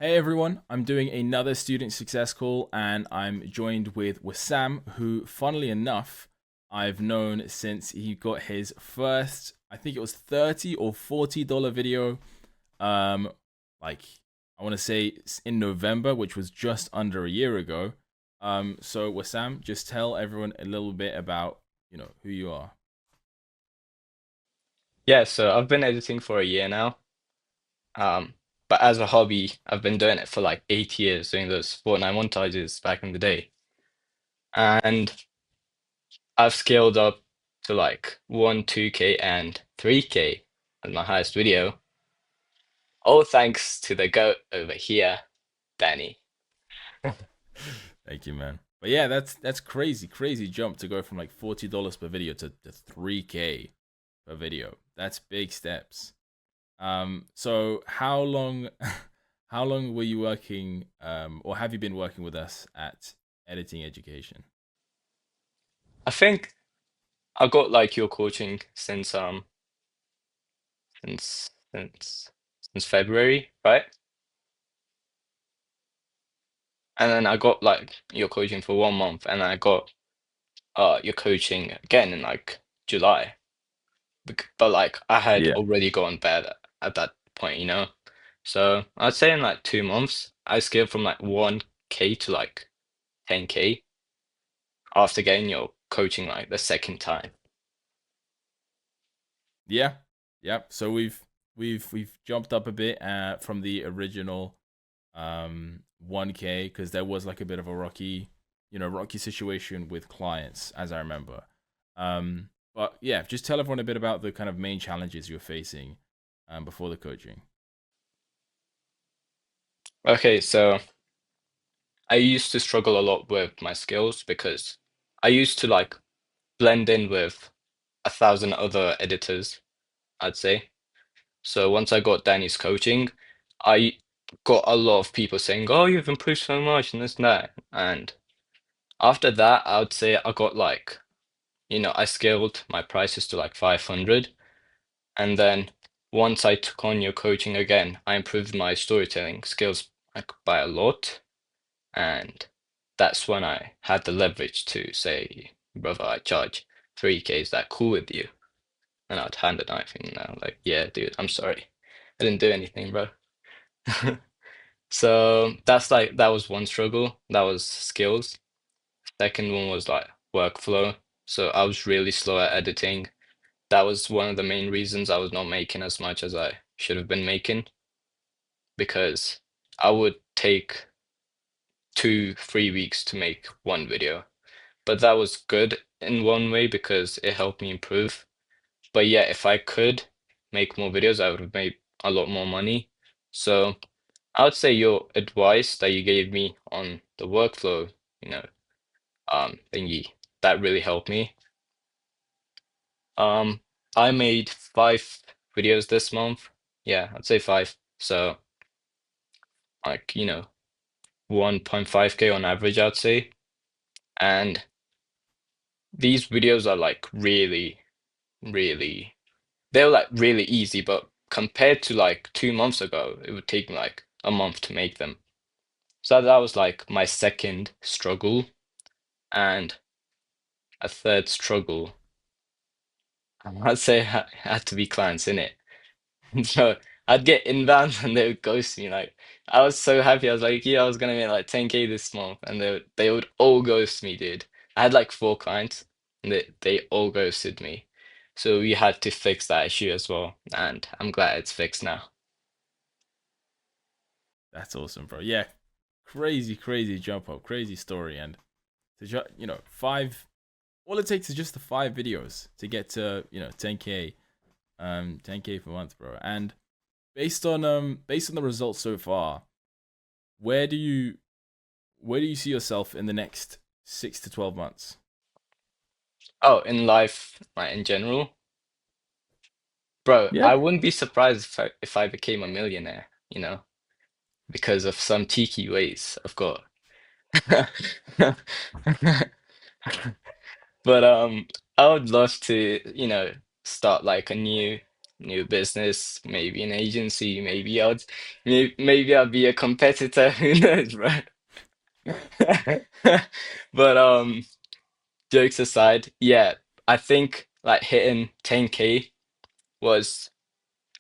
Hey everyone, I'm doing another student success call and I'm joined with Wasam, who, funnily enough, I've known since he got his first, I think it was $30 or $40 video. Um, like I want to say in November, which was just under a year ago. So Wasam, just tell everyone a little bit about, who you are. Yeah, so I've been editing for a year now. Um, but as a hobby, I've been doing it for like 8 years, doing those Fortnite montages back in the day. And I've scaled up to like 1, 2K, and 3K as my highest video. All thanks to the goat over here, Danny. Thank you, man. But yeah, that's crazy, crazy jump to go from like $40 per video to 3K per video. That's big steps. So how long how long were you working or have you been working with us at Editing Education? I think I got like your coaching since since since February, right? And then I got like your coaching for 1 month, and I got your coaching again in like July. But like I had Yeah. already gone bad at that point. So I'd say in like 2 months, I scaled from like 1K to like 10K after getting your coaching like the second time. Yeah. Yep. So we've jumped up a bit from the original 1K because there was like a bit of a rocky situation with clients as I remember. But yeah, just tell everyone a bit about the kind of main challenges you're facing before the coaching. Okay, so I used to struggle a lot with my skills because I used to like blend in with 1,000 other editors, I'd say. So once I got Danny's coaching, I got a lot of people saying, "Oh, you've improved so much," and this and that. And after that, I would say I got like, I scaled my prices to like 500. And then once I took on your coaching again, I improved my storytelling skills like by a lot. And that's when I had the leverage to say, brother, I charge 3K. Is that cool with you? And I'd hand a knife in now, like, yeah, dude, I'm sorry. I didn't do anything, bro. So that was one struggle. That was skills. Second one was like workflow. So I was really slow at editing. That was one of the main reasons I was not making as much as I should have been making because I would take 2, 3 weeks to make one video. But that was good in one way because it helped me improve. But yeah, if I could make more videos, I would have made a lot more money. So I would say your advice that you gave me on the workflow, thingy, that really helped me. Um, I made 5 videos this month. Yeah, I'd say five. So like, 1.5K on average, I'd say. And these videos are like really, really, they're like really easy, but compared to like 2 months ago, it would take me like a month to make them. So that was like my second struggle. And a third struggle, I'd say had to be clients in it. So I'd get inbound and they would ghost me. Like I was so happy. I was like, yeah, I was gonna make like 10K this month, and they would all ghost me, dude. I had like 4 clients, and they all ghosted me. So we had to fix that issue as well, and I'm glad it's fixed now. That's awesome, bro. Yeah, crazy, crazy jump up, crazy story, and five. All it takes is just the 5 videos to get to 10K, 10K per month, bro. And based on the results so far, where do you where do you see yourself in the next 6 to 12 months? Oh, in life, like in general, bro, Yeah. I wouldn't be surprised if I became a millionaire, because of some cheeky ways I've got. But I would love to, start like a new. new business, maybe an agency, maybe I'll be a competitor. Who knows, right? But jokes aside, yeah, I think like hitting 10K was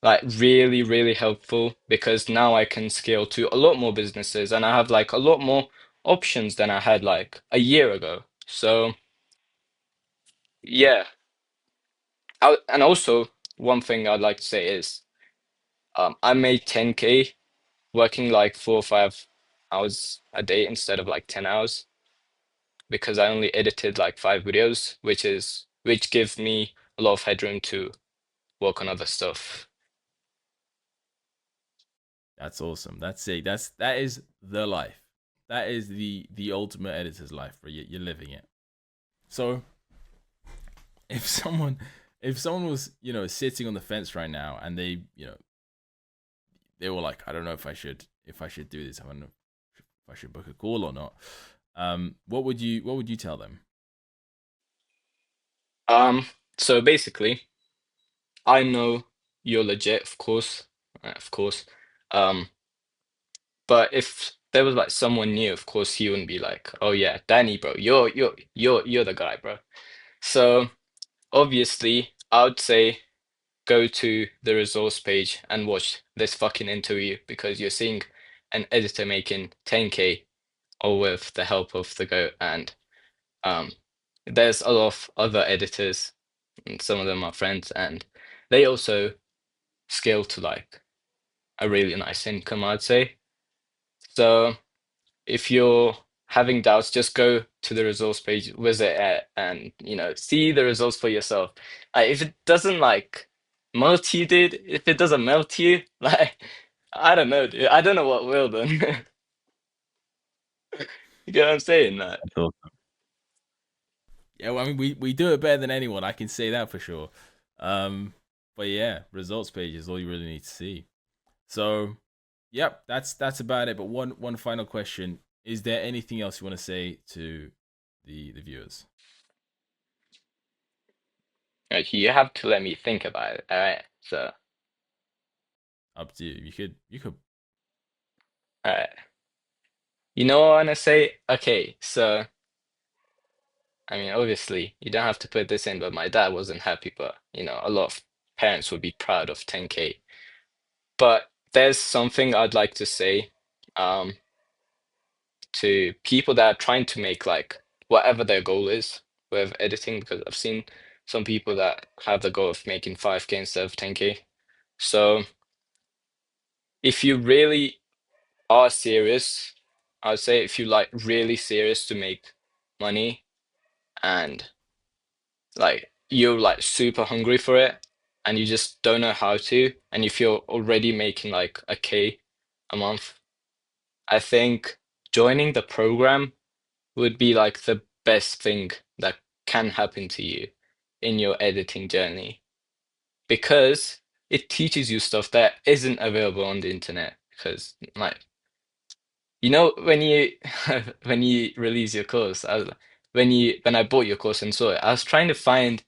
like really, really helpful because now I can scale to a lot more businesses and I have like a lot more options than I had like a year ago. So yeah, and also one thing I'd like to say is I made 10K working like 4 or 5 hours a day instead of like 10 hours because I only edited like 5 videos, which gives me a lot of headroom to work on other stuff. That's awesome. That's it. That is the life. That is the ultimate editor's life, bro. You're living it. So if someone if someone was sitting on the fence right now and they were like, I don't know if I should do this. I don't know if I should book a call or not. What would you tell them? Um, so basically, I know you're legit, of course. Um, but if there was like someone new, of course he wouldn't be like, "Oh yeah, Danny, bro, you're the guy, bro." So obviously, I would say go to the resource page and watch this fucking interview because you're seeing an editor making 10K all with the help of the GOAT and um there's a lot of other editors and some of them are friends and they also scale to like a really nice income, I'd say. So if you're having doubts, just go to the results page, visit it, and see the results for yourself. If it doesn't like melt you, dude, if it doesn't melt you, like I don't know, dude. I don't know what will then. You get what I'm saying? That That's awesome. Yeah, well, I mean, we do it better than anyone. I can say that for sure. Um, but yeah, results page is all you really need to see. So, yep, that's about it. But one final question: is there anything else you want to say to the viewers? like, you have to let me think about it. All right. So, Up to you. You could. all right. You know what I want to say? Okay. So, I mean, obviously, you don't have to put this in, but my dad wasn't happy. But a lot of parents would be proud of 10K. But there's something I'd like to say um, to people that are trying to make like whatever their goal is with editing, because I've seen some people that have the goal of making 5K instead of 10K. So if you really are serious, I'd say if you like really serious to make money and like you're like super hungry for it and you just don't know how to, and if you're already making like a K a month, I think joining the program would be like the best thing that can happen to you in your editing journey because it teaches you stuff that isn't available on the internet. Because like when you when you release your course, when I bought your course and saw it, I was trying to find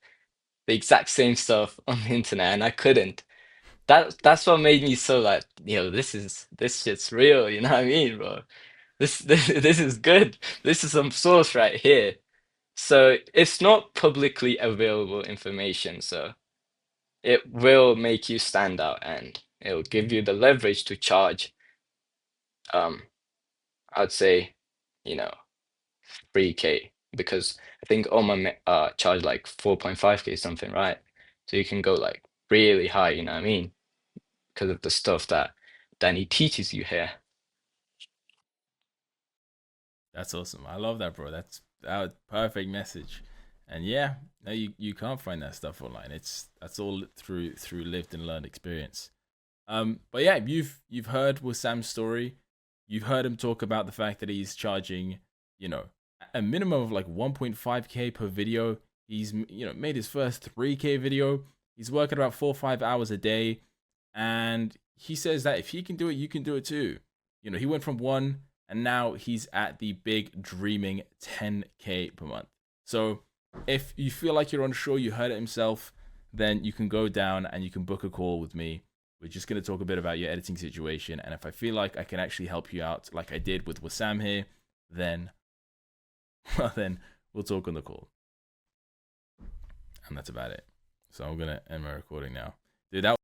the exact same stuff on the internet and I couldn't. That's what made me so like, this shit's real, you know what I mean, bro? This is good. This is some source right here. So it's not publicly available information, so it will make you stand out and it will give you the leverage to charge, um, I'd say, you know, 3K because I think Oma charge like 4.5K something, right? So you can go like really high, you know what I mean? Because of the stuff that Danny teaches you here. That's awesome. I love that, bro. That perfect message. And yeah, no, you can't find that stuff online. That's all through lived and learned experience. But yeah, you've heard Sam's story. You've heard him talk about the fact that he's charging, you know, a minimum of like 1.5K per video. He's made his first 3K video. He's working about 4 or 5 hours a day, and he says that if he can do it, you can do it too. He went from one, and now he's at the big dreaming 10K per month. So if you feel like you're unsure, you heard it himself. then you can go down and you can book a call with me. We're just going to talk a bit about your editing situation. And if I feel like I can actually help you out, like I did with Wasam here, then, well, then we'll talk on the call. And that's about it. So I'm going to end my recording now. Dude, that